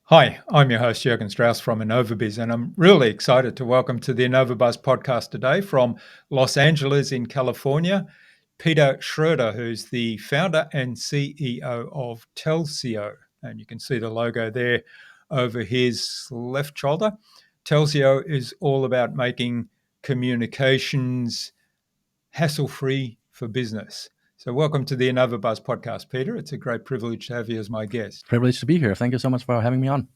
Hi, I'm your host, Jürgen Strauss from Innova.buzz, and I'm really excited to welcome to the Innova.buzz podcast today from Los Angeles in California, Peter Schroeder, who's the founder and CEO of Telzio. And you can see the logo there over his left shoulder. Telzio is all about making communications hassle-free for business. So welcome to the Innova.buzz podcast, Peter. It's a great privilege to have you as my guest. Privileged to be here. Thank you so much for having me on.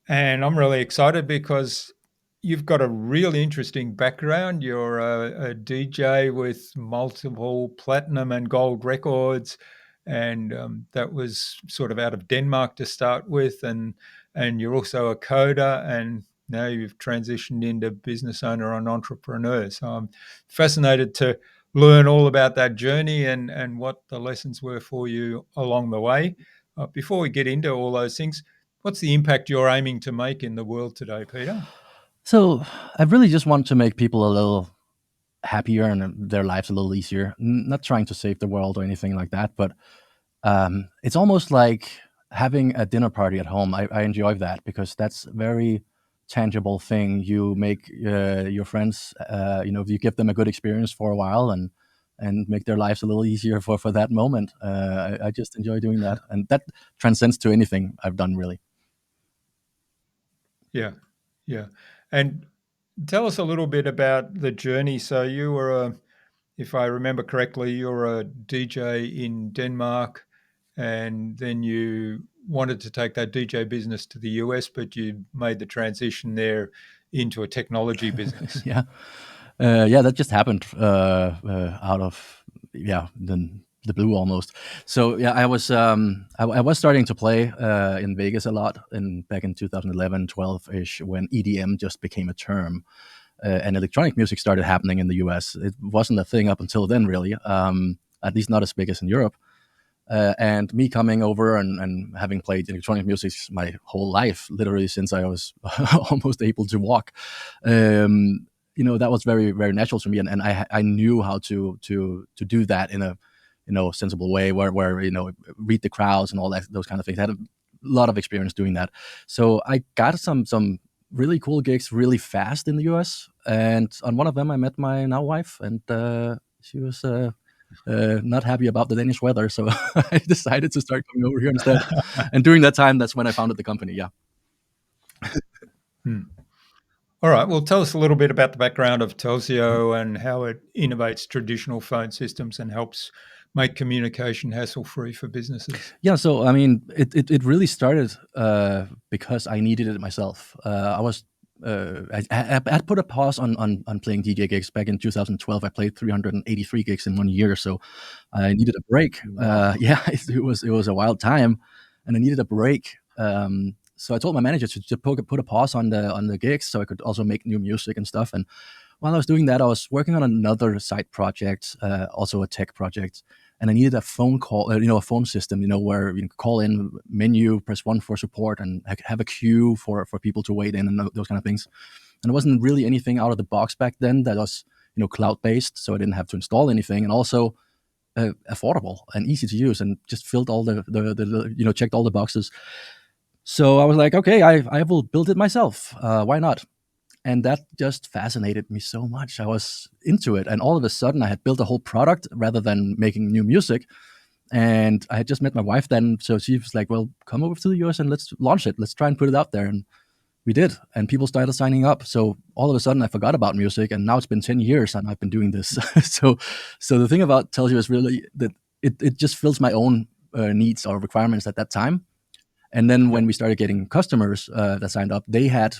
And I'm really excited because you've got a really interesting background. You're a DJ with multiple platinum and gold records, and that was sort of out of Denmark to start with. And you're also a coder, and now you've transitioned into business owner and entrepreneur. So I'm fascinated to learn all about that journey and what the lessons were for you along the way. Before we get into all those things, what's the impact you're aiming to make in the world today, Peter? So I really just want to make people a little happier and their lives a little easier. Not trying to save the world or anything like that, but it's almost like having a dinner party at home. I enjoy that because that's a very tangible thing. You make your friends, you give them a good experience for a while and make their lives a little easier for that moment. I just enjoy doing that, and that transcends to anything I've done, really. Yeah, yeah. And tell us a little bit about the journey. So you were if I remember correctly, you're a DJ in Denmark, and then you wanted to take that DJ business to the US, but you made the transition there into a technology business. Yeah. Yeah, that just happened out of the blue almost. So yeah, I was starting to play in Vegas a lot back in 2011, 12 ish when EDM just became a term. And electronic music started happening in the US. It wasn't a thing up until then, really, at least not as big as in Europe. And me coming over and having played electronic music my whole life, literally since I was almost able to walk, that was very, very natural to me. And I knew how to do that in a, sensible way where, read the crowds and all that, those kind of things. I had a lot of experience doing that. So I got some really cool gigs really fast in the US. And on one of them, I met my now wife, and she was not happy about the Danish weather, so I decided to start coming over here instead. And during that time, that's when I founded the company. Yeah. Hmm. All right. Well, tell us a little bit about the background of Telzio and how it innovates traditional phone systems and helps make communication hassle-free for businesses. Yeah. So I mean, it really started because I needed it myself. I had put a pause on playing DJ gigs back in 2012. I played 383 gigs in 1 year, so I needed a break. Wow. Yeah, it was a wild time, and I needed a break. So I told my manager to put a pause on the gigs so I could also make new music and stuff. And while I was doing that, I was working on another side project, also a tech project, and I needed a phone call, a phone system, where you can call in, menu, press one for support, and have a queue for people to wait in and those kind of things. And it wasn't really anything out of the box back then that was, cloud based, so I didn't have to install anything, and also affordable and easy to use, and just filled all the checked all the boxes. So I was like, okay, I will build it myself. Why not? And that just fascinated me so much. I was into it, and all of a sudden, I had built a whole product rather than making new music. And I had just met my wife then, so she was like, "Well, come over to the US and let's launch it. Let's try and put it out there." And we did, and people started signing up. So all of a sudden, I forgot about music, and now it's been 10 years, and I've been doing this. So the thing about Telzio is really that it just fills my own needs or requirements at that time. And then Yeah. when we started getting customers that signed up, they had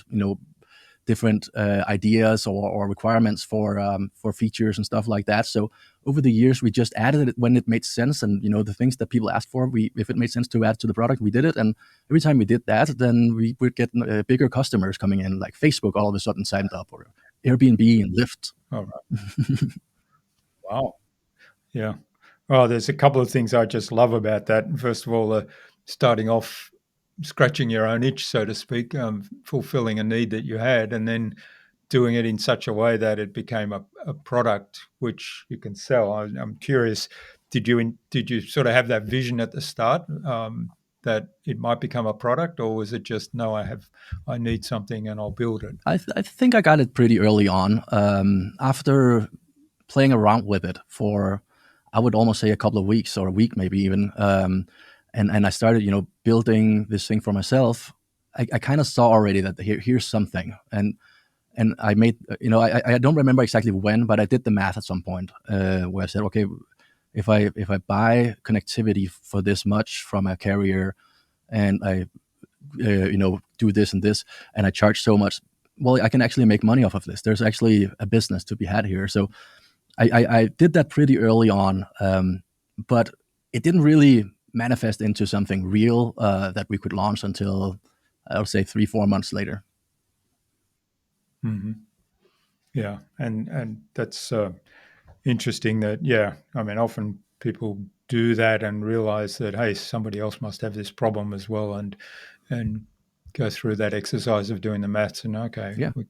different ideas or requirements for features and stuff like that. So over the years, we just added it when it made sense, and the things that people asked for, if it made sense to add to the product, we did it. And every time we did that, then we would get bigger customers coming in, like Facebook all of a sudden signed up, or Airbnb and Lyft. All right. Wow. Yeah. Oh, there's a couple of things I just love about that. First of all, starting off scratching your own itch, so to speak, fulfilling a need that you had, and then doing it in such a way that it became a product which you can sell. I'm curious, did you sort of have that vision at the start that it might become a product, or was it just no, I need something and I'll build it? I think I got it pretty early on. After playing around with it for, I would almost say, a couple of weeks or a week, maybe even, and I started, building this thing for myself. I kind of saw already that here's something, and I made, I don't remember exactly when, but I did the math at some point where I said, okay, if I buy connectivity for this much from a carrier, and I do this and this, and I charge so much, well, I can actually make money off of this. There's actually a business to be had here. So I did that pretty early on, but it didn't really manifest into something real that we could launch until, I would say, 3-4 months later. Hmm. Yeah, and that's interesting. That I mean, often people do that and realize that hey, somebody else must have this problem as well, and go through that exercise of doing the maths and okay, Yeah. we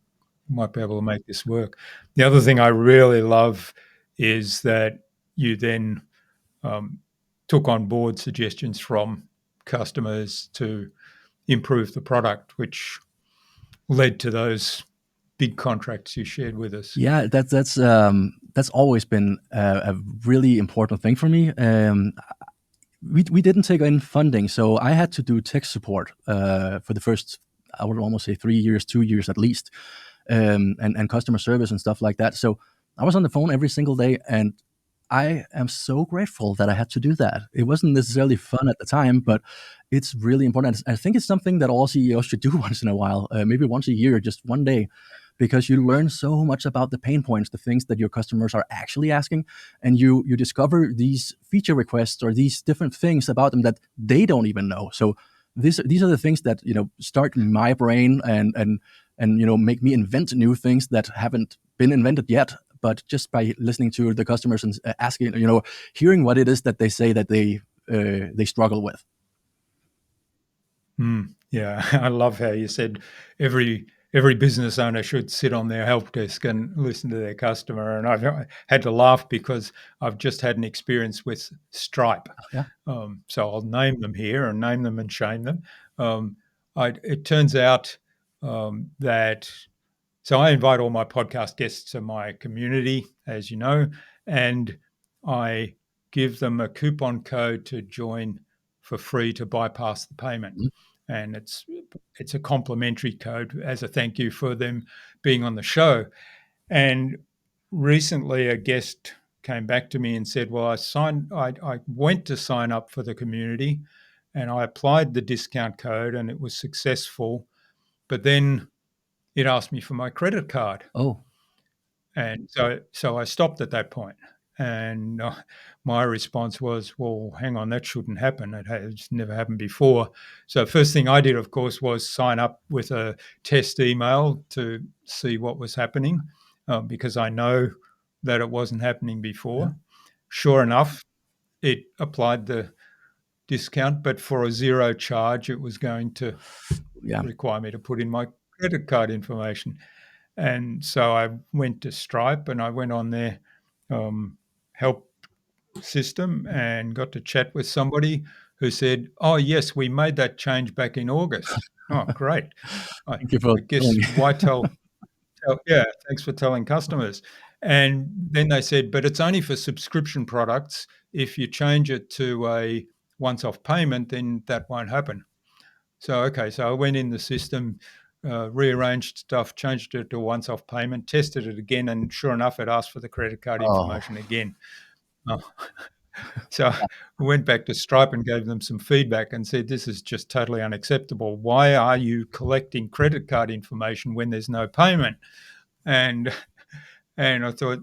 might be able to make this work. The other thing I really love is that you then um, took on board suggestions from customers to improve the product, which led to those big contracts you shared with us. Yeah, that's always been a really important thing for me. We didn't take in funding, so I had to do tech support for the first, I would almost say, 3 years, 2 years at least, and customer service and stuff like that. So I was on the phone every single day, and I am so grateful that I had to do that. It wasn't necessarily fun at the time, but it's really important. I think it's something that all CEOs should do once in a while, maybe once a year, just one day, because you learn so much about the pain points, the things that your customers are actually asking, and you discover these feature requests or these different things about them that they don't even know. So these are the things that start my brain and make me invent new things that haven't been invented yet. But just by listening to the customers and asking, hearing what it is that they say that they struggle with. Yeah, I love how you said every business owner should sit on their help desk and listen to their customer. And I had to laugh because I've just had an experience with Stripe. Yeah. So I'll name them here and name them and shame them. Um, it turns out that so I invite all my podcast guests to my community, as you know, and I give them a coupon code to join for free to bypass the payment. Mhm. And it's a complimentary code as a thank you for them being on the show. And recently a guest came back to me and said, well, I went to sign up for the community and I applied the discount code and it was successful. But then it asked me for my credit card. Oh, And so I stopped at that point. And my response was, well, hang on, that shouldn't happen. It's never happened before. So first thing I did, of course, was sign up with a test email to see what was happening because I know that it wasn't happening yeah. before. Sure enough, it applied the discount, but for a zero charge, it was going to Yeah. require me to put in my credit card information. And so I went to Stripe and I went on their help system and got to chat with somebody who said, "Oh, yes, we made that change back in August." Oh, great. I, Thank you for I telling guess me. why yeah, thanks for telling customers. And then they said, but it's only for subscription products. If you change it to a once off payment, then that won't happen. So, okay, so I went in the system, rearranged stuff, changed it to once off payment, tested it again, and sure enough, it asked for the credit card Oh, information again. Oh, so I went back to Stripe and gave them some feedback and said, this is just totally unacceptable. Why are you collecting credit card information when there's no payment? And and I thought,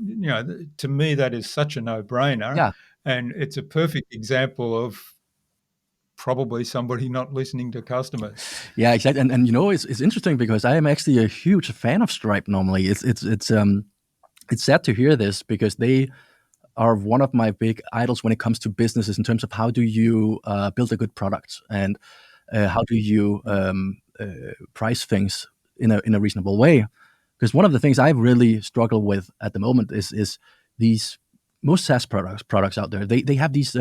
to me, that is such a no brainer. yeah. And it's a perfect example of probably somebody not listening to customers. Yeah, exactly. And it's interesting because I am actually a huge fan of Stripe normally. It's sad to hear this because they are one of my big idols when it comes to businesses in terms of how do you build a good product, and how do you price things in a reasonable way. Because one of the things I really struggle with at the moment is these most SaaS products out there. They have these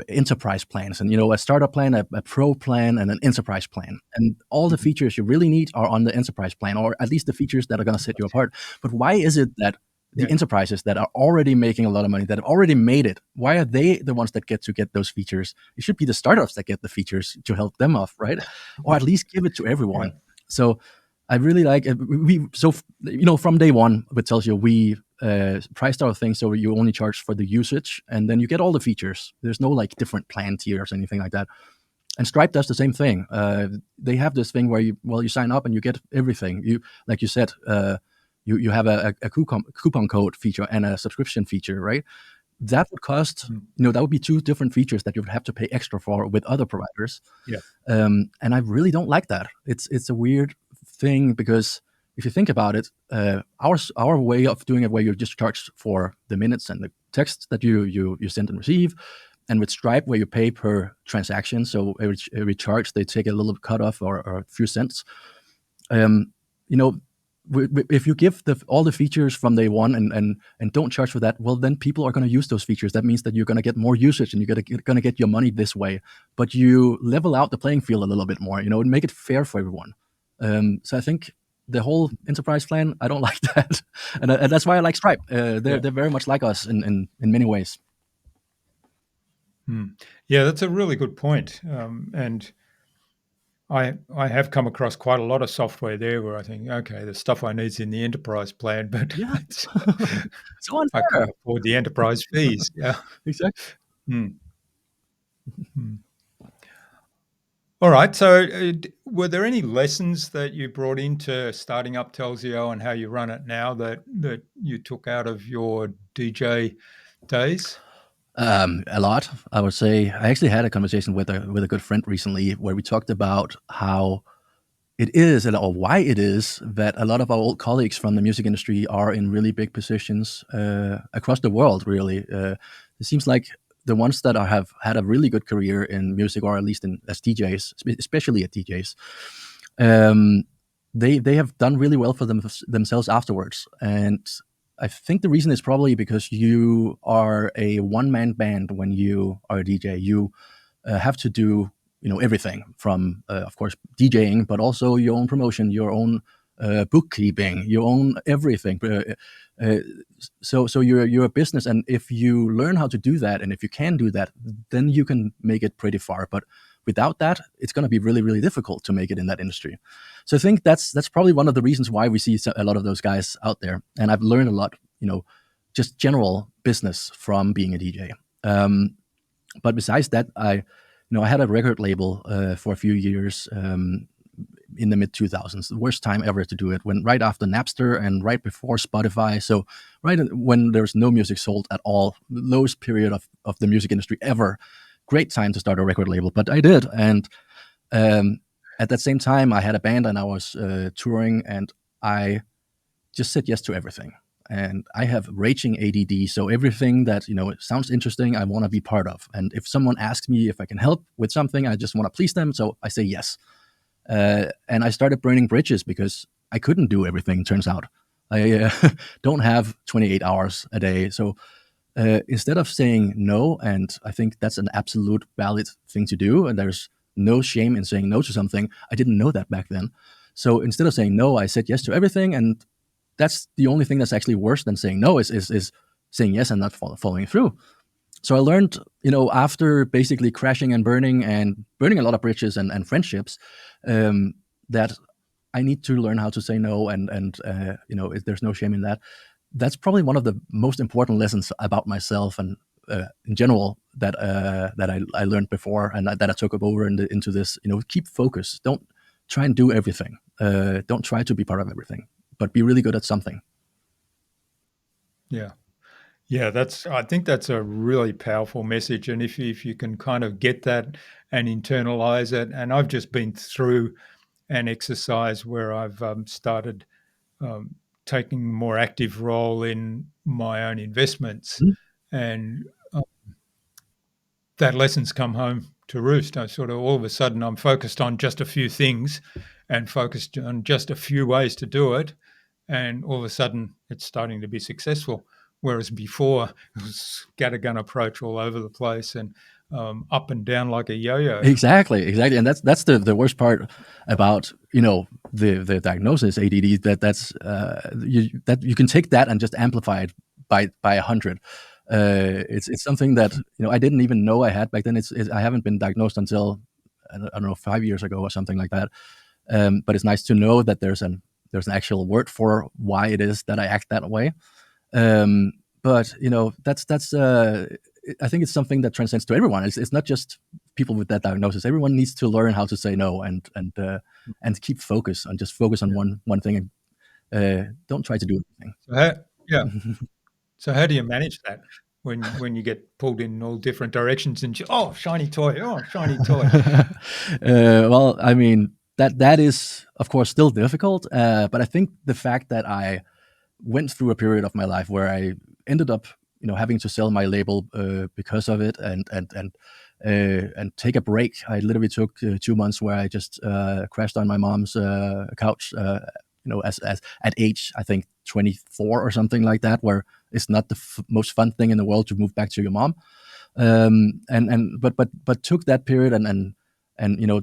enterprise plans, and a startup plan, a pro plan, and an enterprise plan. And all the Mhm. features you really need are on the enterprise plan, or at least the features that are going to set you apart. But why is it that the Yeah. enterprises that are already making a lot of money, that have already made it, why are they the ones that get those features? It should be the startups that get the features to help them off, right? Or at least give it to Yeah. everyone. So I really like it. From day one with Telzio, we priced our thing so you only charge for the usage, and then you get all the features. There's no like different plan tiers or anything like that. And Stripe does the same thing. They have this thing where you sign up and you get everything. Like you said, you have a coupon code feature and a subscription feature, right? That would cost, Mm. that would be two different features that you would have to pay extra for with other providers. Yeah. And I really don't like that. It's a weird thing because if you think about it, our way of doing it, where you just charge for the minutes and the text that you send and receive, and with Stripe, where you pay per transaction, so every charge they take a little cut off or a few cents. Um, you know, if you give all the features from day one and don't charge for that, well, then people are going to use those features. That means that you're going to get more usage and you're going to get your money this way. But you level out the playing field a little bit more, and make it fair for everyone. So I think the whole enterprise plan, I don't like that, and that's why I like Stripe. They're Yeah. they're very much like us in many ways. Mm. Yeah, that's a really good point. And I have come across quite a lot of software there where I think, okay, the stuff I need is in the enterprise plan, but Yeah, it's, so I unfair. can't afford the enterprise fees. Yeah. Exactly. Mm. Mm. All right. So, were there any lessons that you brought into starting up Telzio and how you run it now that you took out of your DJ days? A lot, I would say. I actually had a conversation with a good friend recently where we talked about how it is, or why it is, that a lot of our old colleagues from the music industry are in really big positions across the world. Really, it seems like the ones that have had a really good career in music, or at least as DJs, especially at DJs, um, they have done really well for themselves afterwards. And I think the reason is probably because you are a one man band when you are a DJ. You have to do everything from of course DJing, but also your own promotion, your own bookkeeping, your own everything. Uh, so you're a business, and if you learn how to do that, and if you can do that, then you can make it pretty far. But without that, it's going to be really, really difficult to make it in that industry. So I think that's probably one of the reasons why we see a lot of those guys out there. And I've learned a lot, just general business from being a DJ. But besides that, I had a record label for a few years in the mid 2000s. The worst time ever to do it, when right after Napster and right before Spotify. So right when there's no music sold at all, the lowest period of the music industry ever. Great time to start a record label, but I did. And um, at that same time, I had a band and I was touring, and I just said yes to everything. And I have raging ADD, so everything that sounds interesting, I want to be part of. And if someone asks me if I can help with something, I just want to please them, so I say yes. And I started burning bridges because I couldn't do everything. Turns out, I don't have 28 hours a day, so instead of saying no, and I think that's an absolute valid thing to do, and there's no shame in saying no to something. I didn't know that back then. So instead of saying no, I said yes to everything, and that's the only thing that's actually worse than saying no is saying yes and not following through. So I learned, after basically crashing and burning a lot of bridges and friendships, um, that I need to learn how to say no, and there's no shame in that. That's probably one of the most important lessons about myself and in general that I learned before, and that I took over into this. Keep focus. Don't try and do everything. Don't try to be part of everything, but be really good at something. Yeah. Yeah, I think that's a really powerful message, and if you can kind of get that and internalize it, and I've just been through an exercise where I've started um, taking a more active role in my own investments, Mhm. and that lesson's come home to roost. I sort of all of a sudden I'm focused on just a few things, and focused on just a few ways to do it, and all of a sudden it's starting to be successful. Whereas before it was scattergun approach all over the place, and up and down like a yo-yo. Exactly, and that's the worst part about the diagnosis ADD. That you can take that and just amplify it by 100. It's something that I didn't even know I had back then. I haven't been diagnosed until I don't know 5 years ago or something like that. But it's nice to know that there's an actual word for why it is that I act that way. Um, but that's I think it's something that transcends to everyone. It's not just people with that diagnosis. Everyone needs to learn how to say no and keep focus and just focus on Yeah. one thing and don't try to do So how, yeah. anything. So how do you manage that when you get pulled in all different directions and oh, shiny toy, oh, shiny toy. Well, I mean that is of course still difficult, but I think the fact that I went through a period of my life where I ended up, having to sell my label because of it, and take a break. I literally took 2 months where I just crashed on my mom's couch. As at age I think 24 or something like that, where it's not the most fun thing in the world to move back to your mom. But took that period and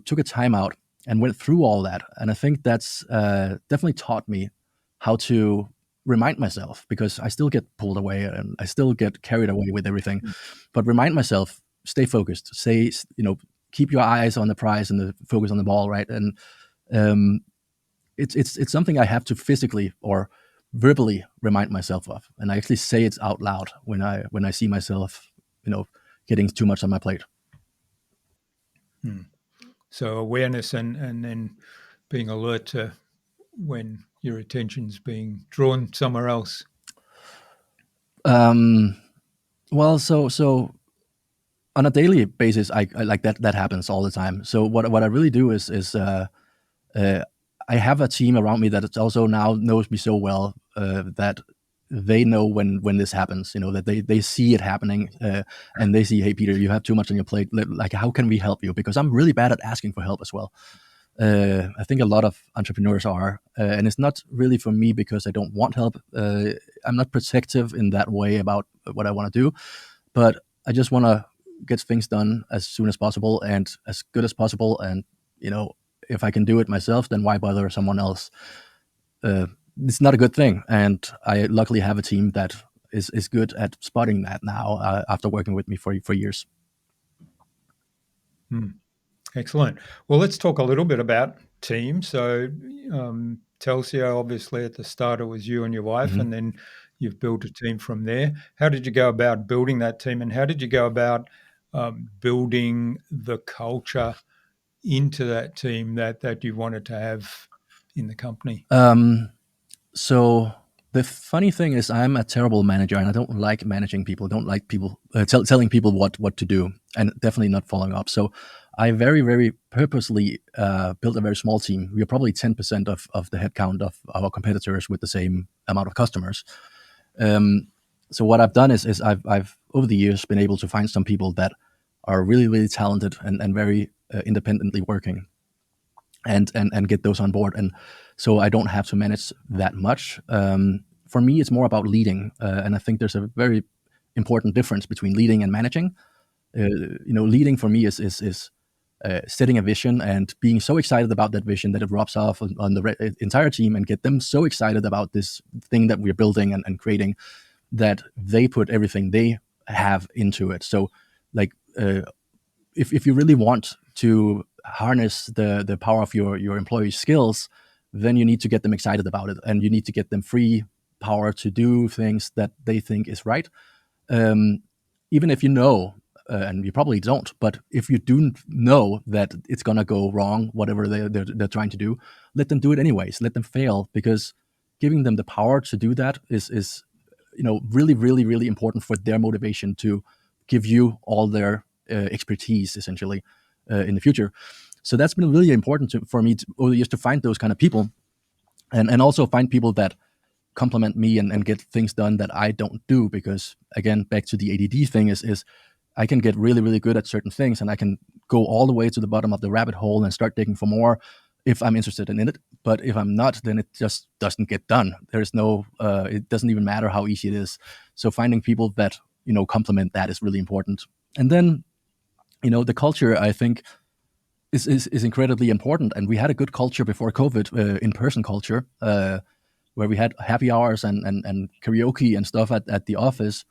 took a time out and went through all that, and I think that's definitely taught me how to remind myself, because I still get pulled away and I still get carried away with everything, Mm, but remind myself, stay focused, keep your eyes on the prize and the focus on the ball, right? And um, it's something I have to physically or verbally remind myself of, and I actually say it out loud when I see myself, getting too much on my plate. mm. So awareness and then being alert to when your attention's being drawn somewhere else. Um, well, so on a daily basis, I like that happens all the time. So what I really do is uh, I have a team around me that also now knows me so well that they know when this happens. That they see it happening, and they see, hey Peter, you have too much on your plate. Like, how can we help you? Because I'm really bad at asking for help as well. I think a lot of entrepreneurs are, and it's not really for me because I don't want help. I'm not protective in that way about what I want to do, but I just want to get things done as soon as possible and as good as possible. And you know, if I can do it myself, then why bother someone else? Uh, it's not a good thing. And I luckily have a team that is good at spotting that now, after working with me for years. Hmm. Excellent. Well, let's talk a little bit about team. So, Telzio, obviously, at the start, it was you and your wife, hmm and then you've built a team from there. How did you go about building that team, and how did you go about building the culture into that team that you wanted to have in the company? So the funny thing is, I'm a terrible manager, and I don't like managing people. Don't like people telling people what to do, and definitely not following up. So I very very purposely built a very small team. We are probably 10% of the headcount of our competitors with the same amount of customers. Um, so what I've done is I've over the years been able to find some people that are really really talented and very independently working, and get those on board. And so I don't have to manage that much. For me, it's more about leading, and I think there's a very important difference between leading and managing. Leading for me is setting a vision and being so excited about that vision that it rubs off on the entire team, and get them so excited about this thing that we're building and creating, that they put everything they have into it. So, like, if you really want to harness the power of your employees' skills, then you need to get them excited about it, and you need to get them free power to do things that they think is right. Um, Even if and you probably don't, but if you do know that it's gonna go wrong, whatever they're trying to do, let them do it anyways. Let them fail, because giving them the power to do that is really really really important for their motivation to give you all their expertise essentially in the future. So that's been really important for me over the years, to find those kind of people, and also find people that complement me and get things done that I don't do. Because again, back to the ADD thing, is I can get really really good at certain things, and I can go all the way to the bottom of the rabbit hole and start digging for more if I'm interested in it. But if I'm not, then it just doesn't get done. There's no it doesn't even matter how easy it is. So finding people that complement that is really important. And then The culture, I think, is incredibly important. And we had a good culture before COVID, in person culture, where we had happy hours and karaoke and stuff at the office.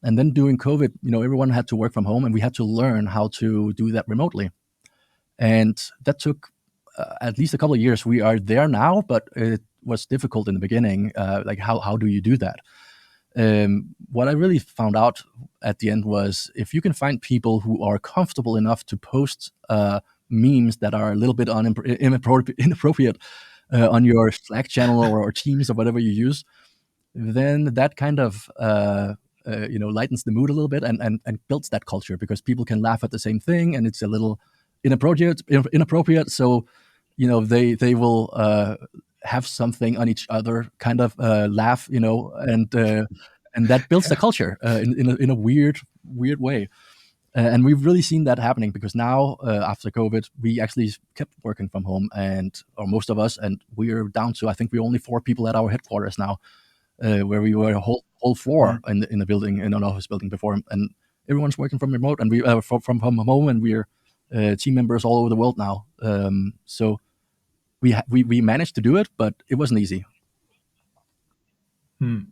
And then during COVID, everyone had to work from home, and we had to learn how to do that remotely. And that took at least a couple of years. We are there now, but it was difficult in the beginning. Like, how do you do that? What I really found out at the end was, if you can find people who are comfortable enough to post memes that are a little bit inappropriate on your Slack channel or Teams or whatever you use, then that kind of lightens the mood a little bit, and builds that culture, because people can laugh at the same thing, and it's a little inappropriate. So they will have something on each other, kind of laugh, and that builds the Yeah. culture in a weird way. And we've really seen that happening, because now, after COVID, we actually kept working from home, or most of us, and we're down to, I think, we're only 4 people at our headquarters now, where we were a whole floor Mm. in the building, in an office building before, and everyone's working from remote, and we from home, and we're team members all over the world now. So we managed to do it, but it wasn't easy. Mm.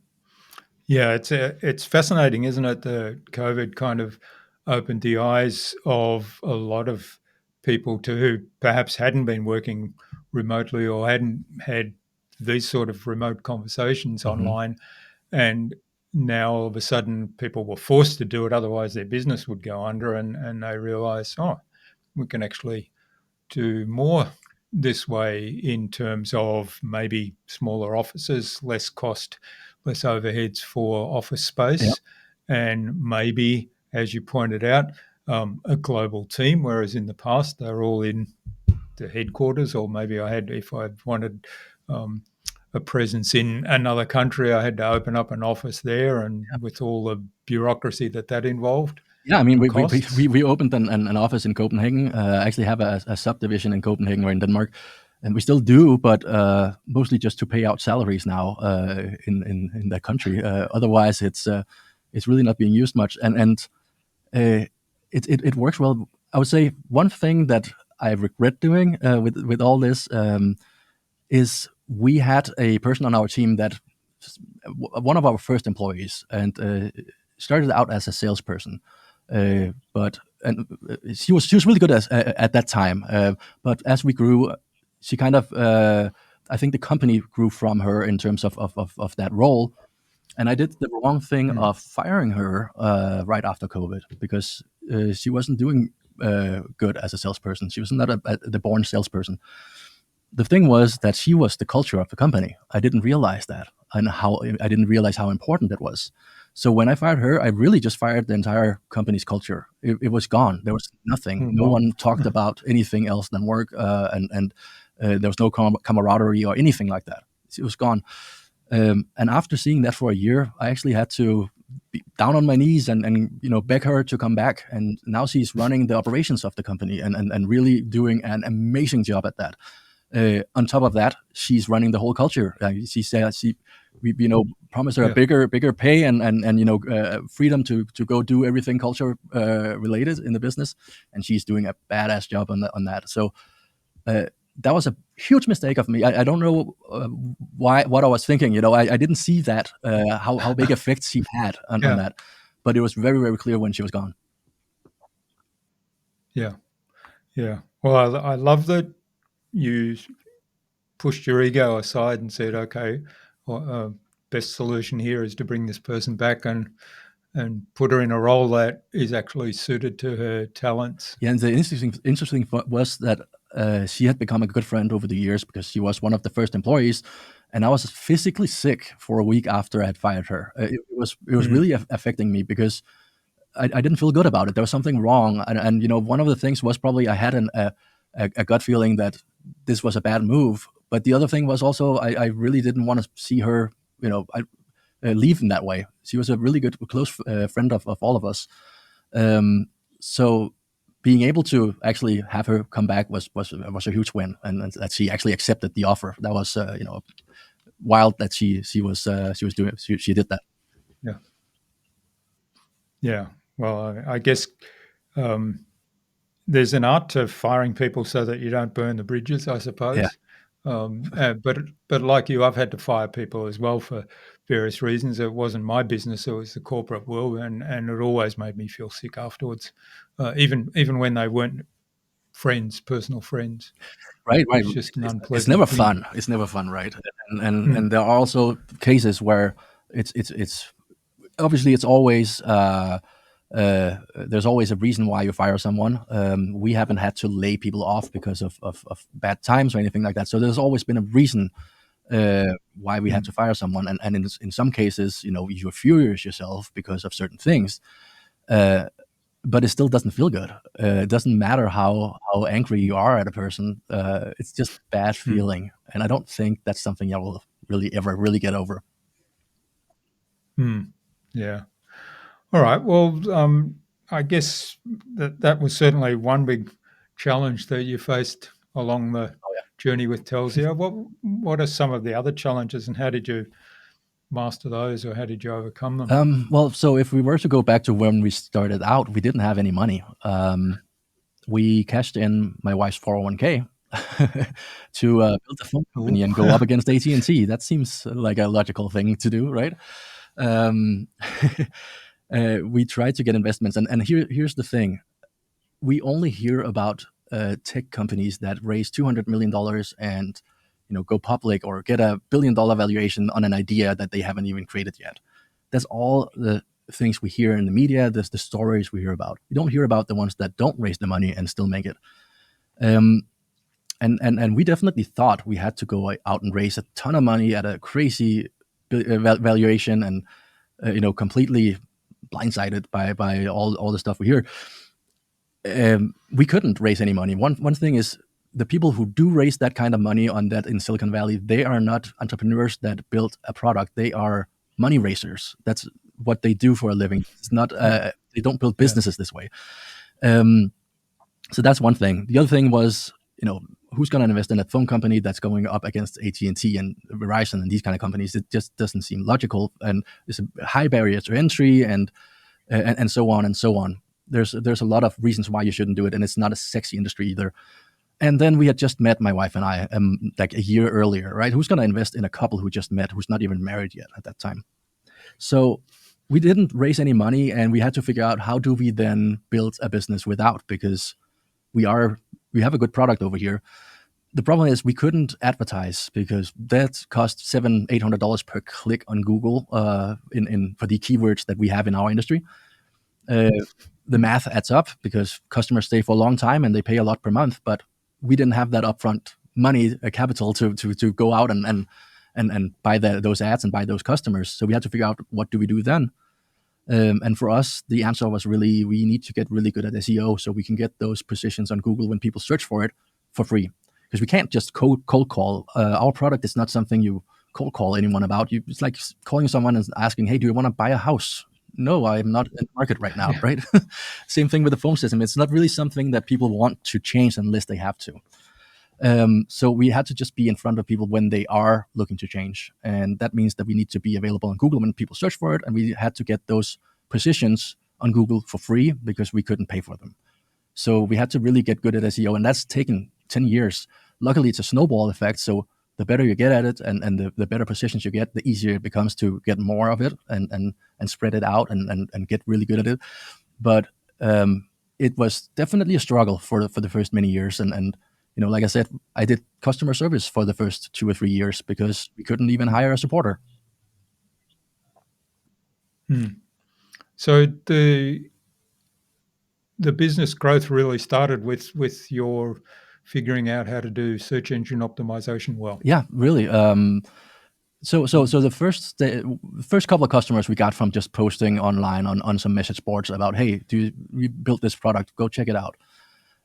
Yeah, it's fascinating, isn't it? The COVID kind of opened the eyes of a lot of people to who perhaps hadn't been working remotely or hadn't had these sort of remote conversations Hmm. online, and now all of a sudden people were forced to do it, otherwise their business would go under, and they realize, oh, we can actually do more this way in terms of maybe smaller offices, less cost, less overheads for office Yeah, space, and maybe, as you pointed out, a global team. Whereas in the past they're all in the headquarters, or maybe if I wanted um, a presence in another country, I had to open up an office there, and with all the bureaucracy that involved yeah. I mean, and we we we, costs. we we opened an office in Copenhagen. I actually have a subdivision in Copenhagen, or in Denmark, and we still do, but mostly just to pay out salaries now, in that country. Otherwise, it's really not being used much, and uh, it works well. I would say one thing that I regret doing, with all this, is we had a person on our team that, one of our first employees, and started out as a salesperson, but and she was really good at that time. But as we grew, she kind of, I think the company grew from her in terms of that role, and I did the wrong thing Mm, of firing her right after COVID, because she wasn't doing good as a salesperson. She was not the born salesperson. The thing was that she was the culture of the company. I didn't realize that, and how I didn't realize how important it was. So when I fired her, I really just fired the entire company's culture. It was gone. There was nothing. mm, No wow. one talked about anything else than work, and there was no camaraderie or anything like that. It was gone. And after seeing that for a year, I actually had to be down on my knees and beg her to come back. And now she's running the operations of the company, and really doing an amazing job at that. On top of that, she's running the whole culture. She said we promised her a Yeah. bigger pay, and freedom to go do everything culture related in the business, and she's doing a badass job on that. So uh, that was a huge mistake of me. I don't know what I was thinking. I didn't see that, how big effects she had on Yeah. that, but it was very, very clear when she was gone. Yeah. Yeah. Well, I love that you pushed your ego aside and said, okay, well, best solution here is to bring this person back and put her in a role that is actually suited to her talents. Yeah, and the interesting was that she had become a good friend over the years, because she was one of the first employees, and I was physically sick for a week after I had fired her. It was Mm, really affecting me, because I didn't feel good about it. There was something wrong, and one of the things was, probably I had a gut feeling that this was a bad move. But the other thing was also, I really didn't want to see her, leave in that way. She was a really good close friend of all of us. So being able to actually have her come back was a huge win, and that she actually accepted the offer. That was wild that she was doing, she did that. yeah. Yeah. Well, I guess um, there's an art to firing people so that you don't burn the bridges, I Yeah. suppose. But like you, I've had to fire people as well for various reasons. It wasn't my business; it was the corporate world, and it always made me feel sick afterwards, even when they weren't friends, personal friends. Right, It right. was just an It's never unpleasant thing. fun. It's never fun, right? And Mm, there are also cases where it's obviously it's always there's always a reason why you fire someone. We haven't had to lay people off because of bad times or anything like that. So there's always been a reason why we had mm, to fire someone. And in some cases, you're furious yourself because of certain things. Uh, but it still doesn't feel good. It doesn't matter how angry you are at a person. It's just a bad mm, feeling, and I don't think that's something I will really ever really get over. mm. Yeah. All right. Well, I guess that was certainly one big challenge that you faced along the Oh journey with Telzio. What are some of the other challenges, and how did you master those, or how did you overcome them? yeah. Well, so if we were to go back to when we started out, we didn't have any money. We cashed in my wife's 401k to build a phone Ooh. company and go up against AT&T. That seems like a logical thing to do, right? Um, we tried to get investments, and here's the thing: we only hear about tech companies that raise $200 million and go public or get $1 billion valuation on an idea that they haven't even created yet. That's all the things we hear in the media. That's the stories we hear about. We don't hear about the ones that don't raise the money and still make it. Um, and we definitely thought we had to go out and raise a ton of money at a crazy valuation, and completely blindsided by all the stuff we hear. We couldn't raise any money. One thing is, the people who do raise that kind of money on that in Silicon Valley, they are not entrepreneurs that build a product. They are money raisers. That's what they do for a living. It's not. Mm, They don't build yeah. businesses this way. Um, so that's one thing. The other thing was, who's going to invest in a phone company that's going up against AT&T and Verizon and these kind of companies? It just doesn't seem logical, and there's a high barrier to entry, and so on and so on. There's a lot of reasons why you shouldn't do it, and it's not a sexy industry either. And then we had just met, my wife and I, like a year earlier, right? Who's going to invest in a couple who just met, who's not even married yet at that time? So we didn't raise any money, and we had to figure out how do we then build a business without, because we are we have a good product over here. The problem is we couldn't advertise because that cost $700-800 per click on Google in for the keywords that we have in our industry. Uh, the Mm, math adds up because customers stay for a long time and they pay a lot per month, but we didn't have that upfront money, capital to go out and buy those ads and buy those customers. So we had to figure out what do we do then. And for us, the answer was really we need to get really good at SEO so we can get those positions on Google when people search for it for free. Because we can't just cold call. Our product is not something you cold call anyone about. It's like calling someone and asking, "Hey, do you want to buy a house?" No, I'm not in the market right now, yeah. right? Same thing with the phone system. It's not really something that people want to change unless they have to. So we had to just be in front of people when they are looking to change, and that means that we need to be available on Google when people search for it, and we had to get those positions on Google for free because we couldn't pay for them. So we had to really get good at SEO, and that's taken 10 years. Luckily, it's a snowball effect. So the better you get at it, and the better positions you get, the easier it becomes to get more of it and spread it out and get really good at it. But it was definitely a struggle for the first many years. And like I said, I did customer service for the first 2 or 3 years because we couldn't even hire a supporter. Mm. So the business growth really started with your figuring out how to do search engine optimization well. Yeah, really. So Mm, the first couple of customers we got from just posting online on some message boards about, hey, we built this product, go check it out.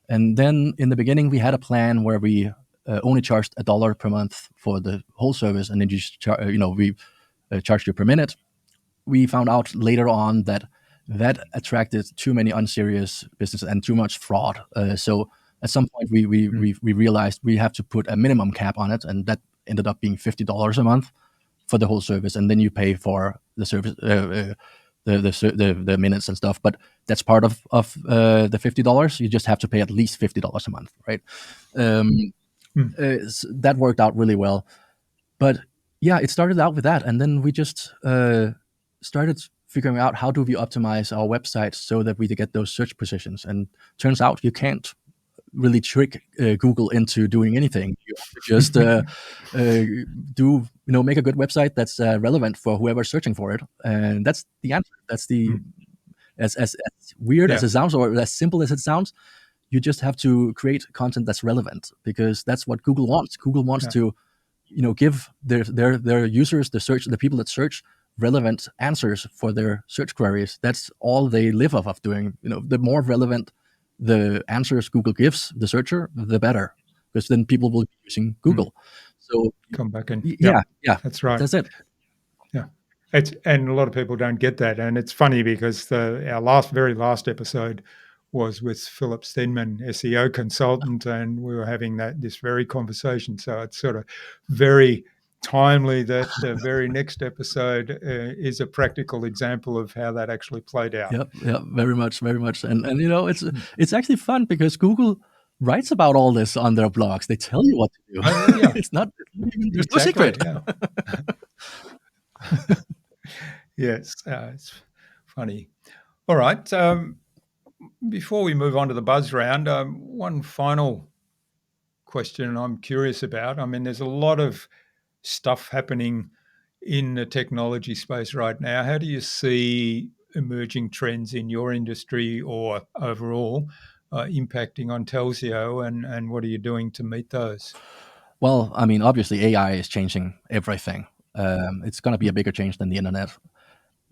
And then in the beginning we had a plan where we only charged $1 per month for the whole service, and then we charged you per minute. We found out later on that that attracted too many unserious businesses and too much fraud. So at some point we, we mm, we we realized we have to put a minimum cap on it, and that ended up being $50 a month for the whole service, and then you pay for the service, the minutes and stuff. But that's part of the $50. You just have to pay at least $50 a month, right? That worked out really well. But yeah, it started out with that, and then we just started figuring out how do we optimize our website so that we get those search positions. And turns out you can't really trick Google into doing anything. You have to just make a good website that's relevant for whoever's searching for it, and that's the answer. That's the as weird as it sounds, or as simple as it sounds. You just have to create content that's relevant, because that's what Google wants. Google wants to, give their users, the people that search, relevant answers for their search queries. That's all they live off of doing. The more relevant the answers Google gives the searcher, the better, because then people will be using Google. So come back in. Yeah, that's right. That's it. Yeah. And a lot of people don't get that. And it's funny because our very last episode was with Philip Stenman, SEO consultant, and we were having this very conversation. So it's sort of very timely that the very next episode is a practical example of how that actually played out. Yep, very much. And it's actually fun because Google writes about all this on their blogs. They tell you what to do. It's not even, there's no secret. Yeah. Yes, it's funny. All right. Before we move on to the buzz round, one final question I'm curious about. I mean, there's a lot of stuff happening in the technology space right now. How do you see emerging trends in your industry or overall impacting on Telzio, and what are you doing to meet those? Well, I mean, obviously AI is changing everything. It's going to be a bigger change than the internet.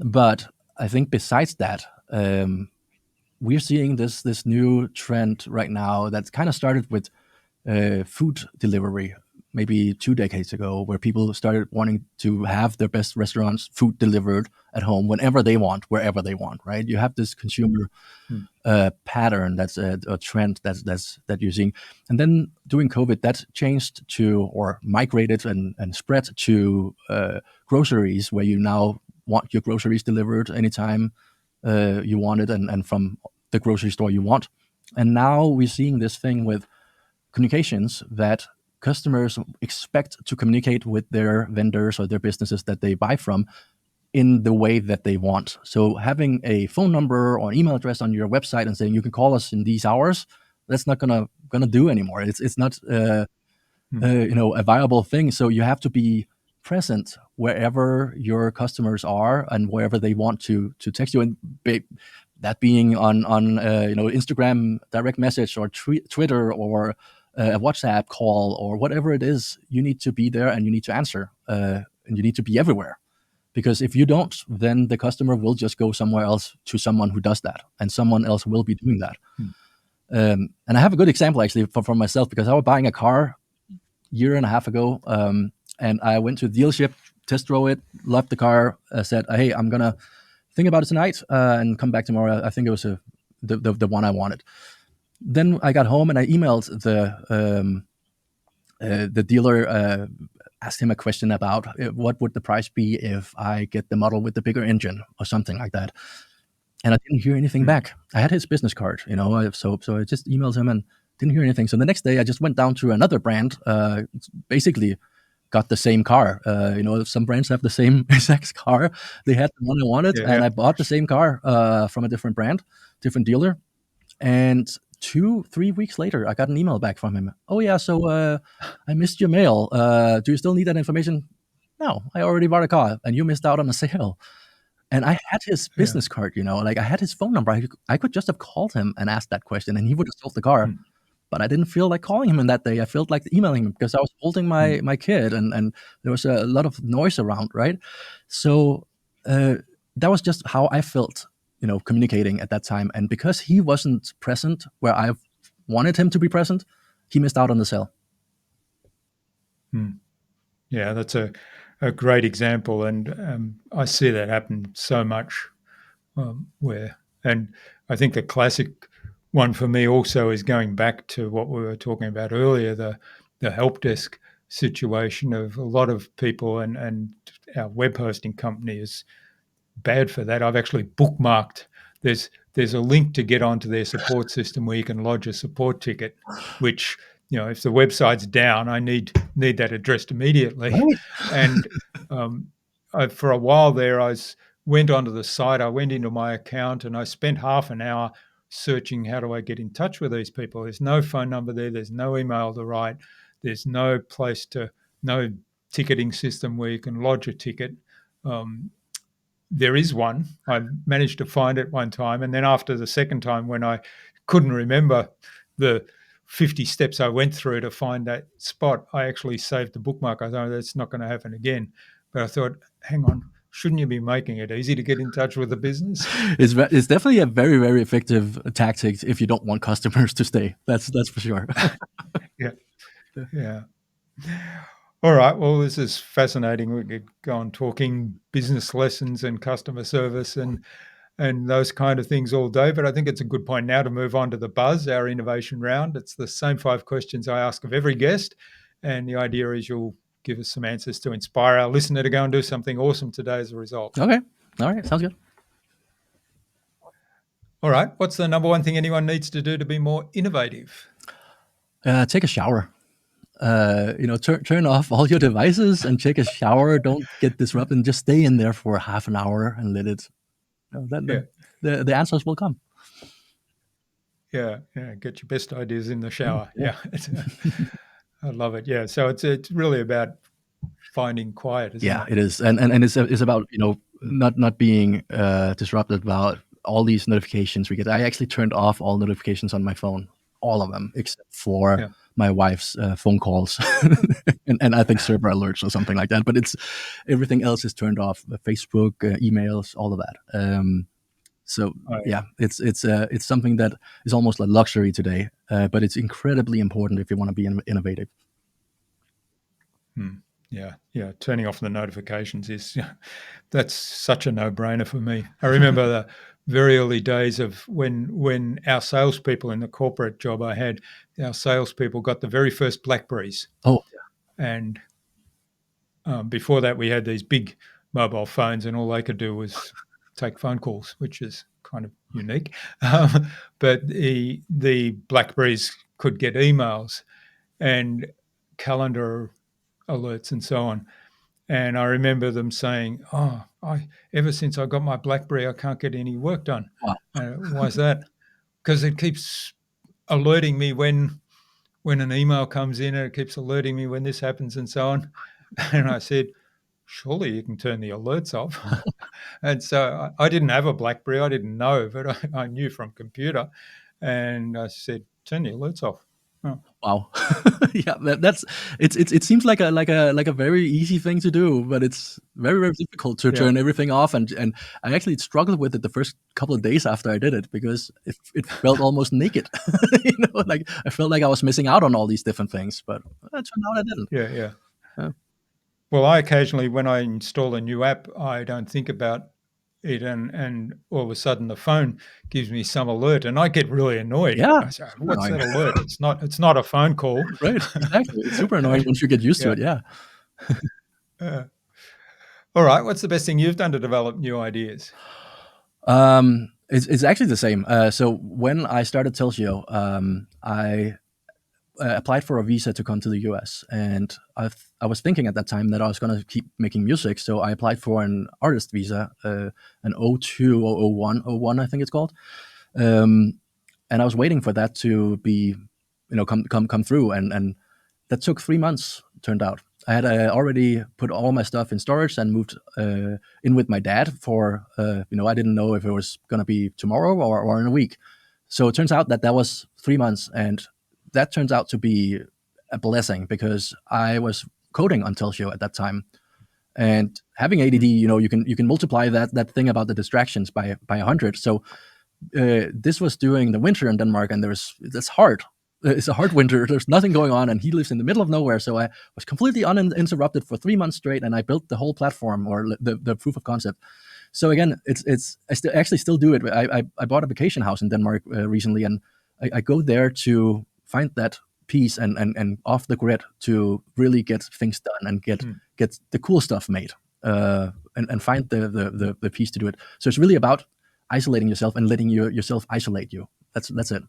But I think besides that, we're seeing this new trend right now that's kind of started with food delivery maybe 2 decades ago, where people started wanting to have their best restaurants food delivered at home whenever they want, wherever they want, right? You have this consumer pattern, that's a trend that you're seeing. And then during COVID, that changed to, or migrated and spread to groceries, where you now want your groceries delivered anytime you want it, and from the grocery store you want. And now we're seeing this thing with communications, that customers expect to communicate with their vendors or their businesses that they buy from in the way that they want. So having a phone number or an email address on your website and saying you can call us in these hours, that's not gonna do anymore. It's not a viable thing. So you have to be present wherever your customers are and wherever they want to text you, and that being on Instagram direct message, or Twitter, or a WhatsApp call, or whatever it is. You need to be there, and you need to answer, and you need to be everywhere. Because if you don't, then the customer will just go somewhere else to someone who does that, and someone else will be doing that. And I have a good example actually for myself, because I was buying a car a year and a half ago, and I went to the dealership, test drove it, loved the car, said, hey, I'm gonna think about it tonight and come back tomorrow. I think it was the one I wanted. Then I got home and I emailed the dealer, asked him a question about what would the price be if I get the model with the bigger engine or something like that. And I didn't hear anything back. I had his business card, so I just emailed him and didn't hear anything. So the next day I just went down to another brand, basically got the same car. Some brands have the same exact car. They had the one I wanted, and I bought the same car from a different brand, different dealer. And 2-3 weeks later, I got an email back from him. Oh yeah, so I missed your mail. Do you still need that information? No, I already bought a car, and you missed out on a sale. And I had his business card, I had his phone number. I could just have called him and asked that question, and he would have sold the car. But I didn't feel like calling him in that day. I felt like emailing him, because I was holding my kid, and there was a lot of noise around, right? So that was just how I felt, communicating at that time. And because he wasn't present where I wanted him to be present, he missed out on the sale. Yeah, that's a great example, and I see that happen so much. And I think the classic one for me also is going back to what we were talking about earlier, the help desk situation of a lot of people, and our web hosting company is bad for that. I've actually bookmarked. There's a link to get onto their support system where you can lodge a support ticket, which, if the website's down, I need that addressed immediately. Right. And um, for a while there, went onto the site. I went into my account and I spent half an hour searching, how do I get in touch with these people? There's no phone number there. There's no email to write. There's no no ticketing system where you can lodge a ticket. There is one. I managed to find it one time. And then after the second time, when I couldn't remember the 50 steps I went through to find that spot, I actually saved the bookmark. I thought that's not going to happen again. But I thought, hang on, shouldn't you be making it easy to get in touch with the business? It's definitely a very, very effective tactic if you don't want customers to stay. That's for sure. Yeah. Yeah. All right. Well, this is fascinating. We could go on talking business lessons and customer service and those kind of things all day. But I think it's a good point now to move on to the buzz, our innovation round. It's the same 5 questions I ask of every guest. And the idea is you'll give us some answers to inspire our listener to go and do something awesome today as a result. Okay. All right. Sounds good. All right. What's the number one thing anyone needs to do to be more innovative? Take a shower. Turn off all your devices and take a shower. Don't get disrupted. And just stay in there for half an hour and let it. Yeah. The answers will come. Yeah. Yeah. Get your best ideas in the shower. Yeah. I love it. Yeah. So it's really about finding quiet, isn't Yeah, it? it is, and it's about not being disrupted about all these notifications we get. I actually turned off all notifications on my phone, all of them except for Yeah. my wife's phone calls, and I think server alerts or something like that. But it's everything else is turned off: Facebook, emails, all of that. So Oh, yeah, it's something that is almost like luxury today, but it's incredibly important if you want to be innovative. Yeah, yeah. Turning off the notifications that's such a no-brainer for me. I remember the very early days of when our salespeople in the corporate job I had, our salespeople got the very first Blackberries, Oh, and before that we had these big mobile phones, and all they could do was take phone calls, which is kind of unique. But the Blackberries could get emails and calendar alerts and so on. And I remember them saying, "Oh, ever since I got my BlackBerry, I can't get any work done." wow, Why is that? Because it keeps alerting me when an email comes in, and it keeps alerting me when this happens and so on. And I said, "Surely you can turn the alerts off." And so I didn't have a BlackBerry. I didn't know, but I knew from computer. And I said, "Turn the alerts off." Oh, wow. Yeah, that's it seems like a very easy thing to do, but it's very, very difficult to yeah, turn everything off. And I actually struggled with it the first couple of days after I did it because it felt almost naked. Like I felt like I was missing out on all these different things, but it turned out I didn't. yeah, yeah. Yeah. Well, I occasionally, when I install a new app, I don't think about it, and all of a sudden the phone gives me some alert, and I get really annoyed. Yeah, I say, super "What's annoying. that alert? It's not a phone call." Right, exactly. It's super annoying once you get used to Yeah. it. Yeah. Uh, all right. What's the best thing you've done to develop new ideas? It's actually the same. So when I started Telzio, I applied for a visa to come to the US, and I was thinking at that time that I was going to keep making music, so I applied for an artist visa, an O2 or O1, I think it's called, um, and I was waiting for that to be, come through, and that took 3 months. Turned out I had already put all my stuff in storage and moved in with my dad for I didn't know if it was going to be tomorrow or in a week. So it turns out that was 3 months, and that turns out to be a blessing because I was coding on Telshio at that time, and having ADD, Mm, you can multiply that thing about the distractions by 100. So this was during the winter in Denmark, and that's hard. It's a hard winter. There's nothing going on, and he lives in the middle of nowhere. So I was completely uninterrupted for 3 months straight, and I built the whole platform or the proof of concept. So again, it's actually still do it. I bought a vacation house in Denmark recently, and I go there to find that peace and off the grid to really get things done and get mm, get the cool stuff made. and find the piece to do it. So it's really about isolating yourself and letting yourself isolate you. That's it.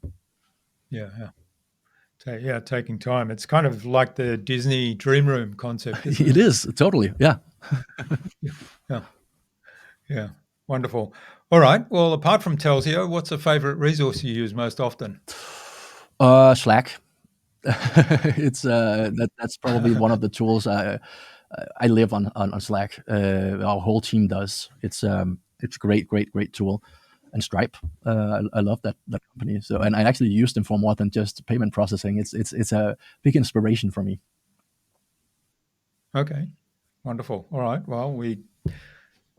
Yeah, yeah. Yeah, taking time. It's kind of like the Disney dream room concept, isn't It it? is totally, yeah. Yeah, yeah, yeah. Wonderful. All right. Well, apart from Telzio, what's a favorite resource you use most often? Slack. That's probably one of the tools I live on Slack. Our whole team does. It's a great tool. And Stripe, I love that company. So, and I actually use them for more than just payment processing. It's a big inspiration for me. Okay. Wonderful. All right. Well, we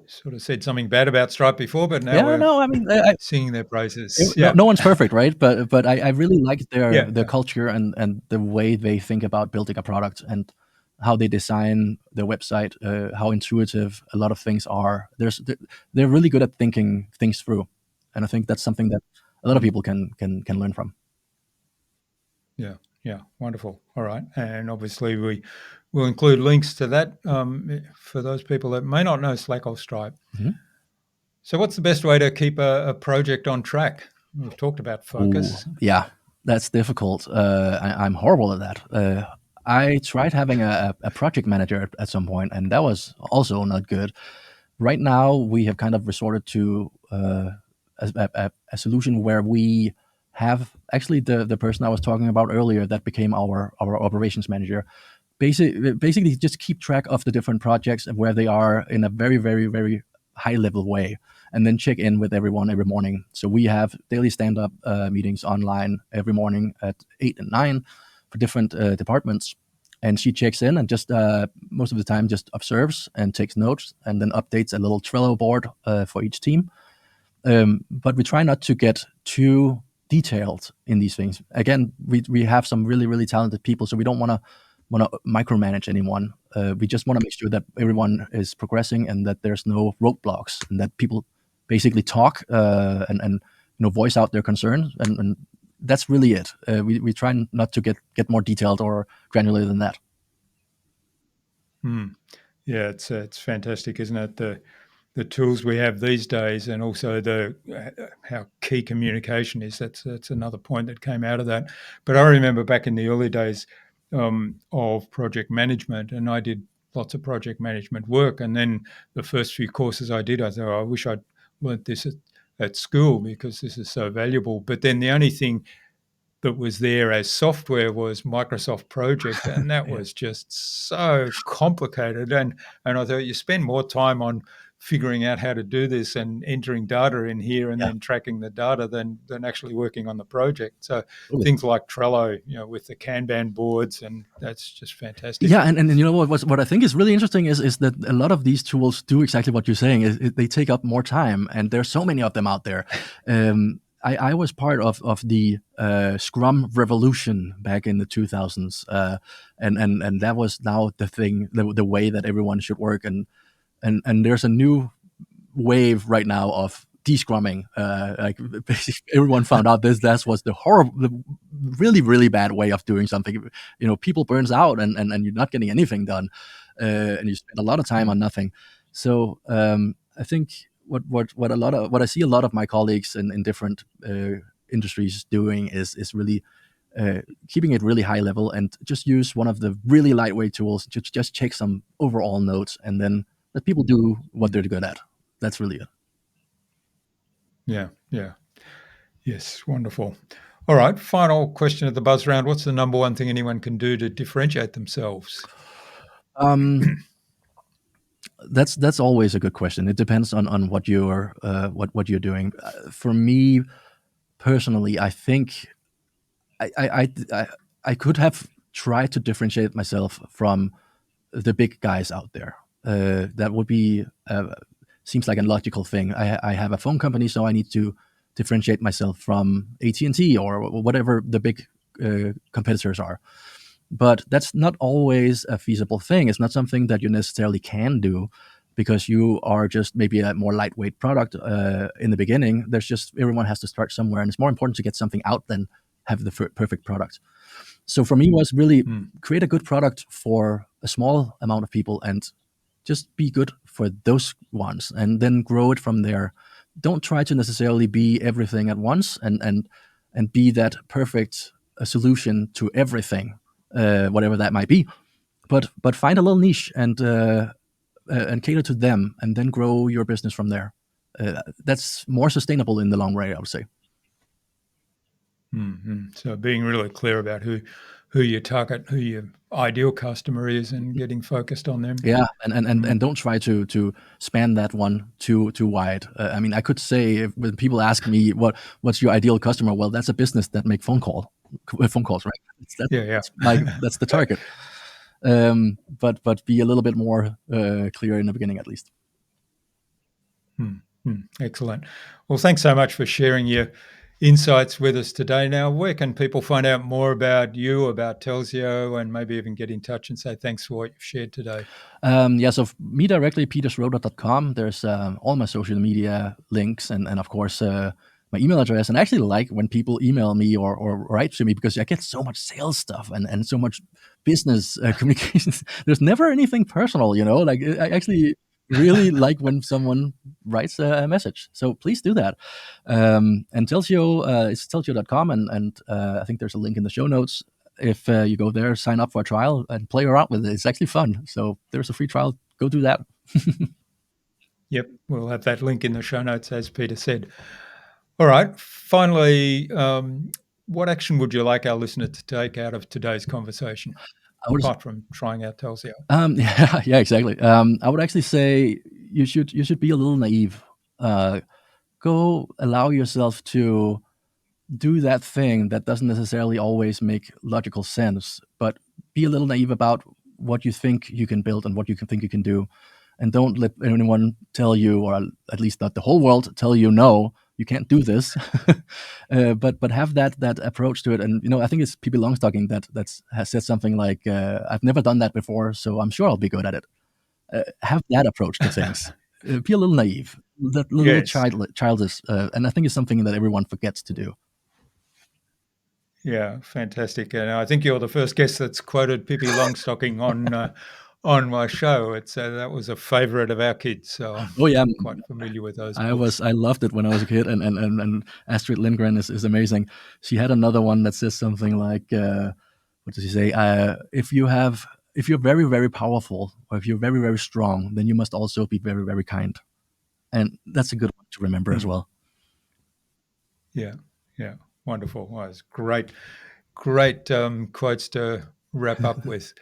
sort of said something bad about Stripe before, but now Yeah, we're no, I mean, singing their praises. no, Yeah. no one's perfect, right? But I really like Yeah. their Yeah. culture and the way they think about building a product and how they design their website, how intuitive a lot of things are. They're really good at thinking things through, and I think that's something that a lot of Mm. people can learn from. Yeah. Yeah. Wonderful. All right. And obviously, we will include links to that for those people that may not know Slack or Stripe. Mhm. So, what's the best way to keep a project on track? We've talked about Oh, focus. yeah, that's difficult. I'm horrible at that. I tried having a project manager at some point, and that was also not good. Right now, we have kind of resorted to a solution where we have actually the person I was talking about earlier that became our operations manager. Basically, just keep track of the different projects and where they are in a very high level way, and then check in with everyone every morning. So we have daily stand up meetings online every morning at 8 and 9 for different departments, and she checks in and just most of the time just observes and takes notes and then updates a little Trello board for each team. But we try not to get too detailed in these things. Again, we have some really talented people, so we don't want to micromanage anyone. We just want to make sure that everyone is progressing and that there's no roadblocks and that people basically talk and voice out their concerns, and that's really it. We try not to get more detailed or granular than that. Hmm. Yeah, it's fantastic, isn't it? The tools we have these days, and also the how key communication is. That's another point that came out of that. But I remember back in the early days of project management, and I did lots of project management work. And then the first few courses I did, I thought, oh, I wish I'd learnt this at school because this is so valuable. But then the only thing that was there as software was Microsoft Project, and that Yeah. was just so complicated. And I thought you spend more time on figuring out how to do this and entering data in here and Yeah, then tracking the data than actually working on the project. So totally. things like Trello, with the Kanban boards, and that's just fantastic. Yeah, and you know what I think is really interesting is that a lot of these tools do exactly what you're saying. They take up more time, and there's so many of them out there. I was part of the Scrum revolution back in the 2000s, and that was now the thing, the way that everyone should work. And there's a new wave right now of descrumming. Like basically everyone found out that was the horrible, the really bad way of doing something. People burns out and you're not getting anything done, and you spend a lot of time Mm, on nothing. So I think what I see a lot of my colleagues in different industries doing is really keeping it really high level and just use one of the really lightweight tools to just check some overall notes and then let people do what mm. they're good at. That's really it. Yeah, yeah. Yes, wonderful. All right, final question of the buzz round. What's the number one thing anyone can do to differentiate themselves? Um, that's always a good question. It depends on what what you're doing. For me personally, I think I could have tried to differentiate myself from the big guys out there. That would be seems like a logical thing. I have a phone company, so I need to differentiate myself from AT&T or whatever the big competitors are. But that's not always a feasible thing. It's not something that you necessarily can do because you are just maybe a more lightweight product in the beginning. There's just everyone has to start somewhere, and it's more important to get something out than have the perfect product. So for me, was really Mm, create a good product for a small amount of people and just be good for those ones and then grow it from there. Don't try to necessarily be everything at once and be that perfect solution to everything, whatever that might be. But find a little niche and cater to them, and then grow your business from there. That's more sustainable in the long run, I would say. So being really clear about who your target, who your ideal customer is, and getting focused on them. Yeah, and don't try to span that one too wide. I mean, I could say when people ask me what's your ideal customer, well, that's a business that make phone calls, right? Yeah, yeah. That's the target. But be a little bit more clear in the beginning, at least. Excellent. Well, thanks so much for sharing your insights with us today. Now, where can people find out more about you, about Telzio, and maybe even get in touch and say thanks for what you've shared today? Yeah, so me directly, peterschroeder.com. There's all my social media links and of course, my email address. And I actually like when people email me or write to me, because I get so much sales stuff and so much business communications. There's never anything personal, like I actually really like when someone writes a message. So please do that. And Telzio, it's telzio.com. And I think there's a link in the show notes. If you go there, sign up for a trial and play around with it. It's actually fun. So there's a free trial. Go do that. Yep, we'll have that link in the show notes, as Peter said. All right. Finally, what action would you like our listener to take out of today's conversation, I would, apart from trying out Telzio? yeah, exactly. I would actually say you should be a little naive. Go allow yourself to do that thing that doesn't necessarily always make logical sense, but be a little naive about what you think you can build and what you can think you can do. And don't let anyone tell you, or at least not the whole world, tell you no, you can't do this. But have that approach to it. And I think it's P.P. Longstocking that has said something like, "I've never done that before, so I'm sure I'll be good at it." Have that approach to things. Be a little naive, that little Yes. childish, and I think it's something that everyone forgets to do. Yeah, fantastic. And I think you're the first guest that's quoted Pippi Longstocking on my show. It's that was a favorite of our kids, so I'm Oh yeah, quite familiar with those I books. was I loved it when I was a kid, and Astrid Lindgren is amazing. She had another one that says something like, what does she say? If you're very very powerful, or if you're very very strong, then you must also be very very kind, and that's a good one to remember as Mm, well. yeah, yeah, wonderful. Well, it's great quotes to wrap up with.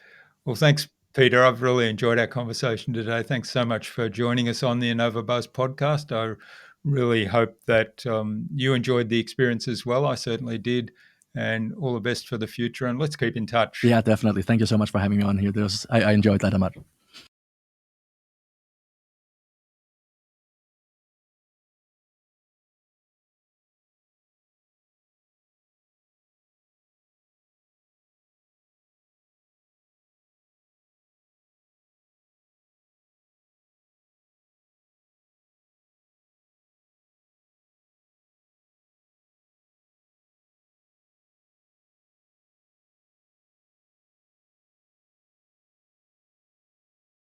Well, thanks, Peter. I've really enjoyed our conversation today. Thanks so much for joining us on the Innova.buzz podcast. I really hope that you enjoyed the experience as well. I certainly did. And all the best for the future. And let's keep in touch. Yeah, definitely. Thank you so much for having me on here. I enjoyed that a much.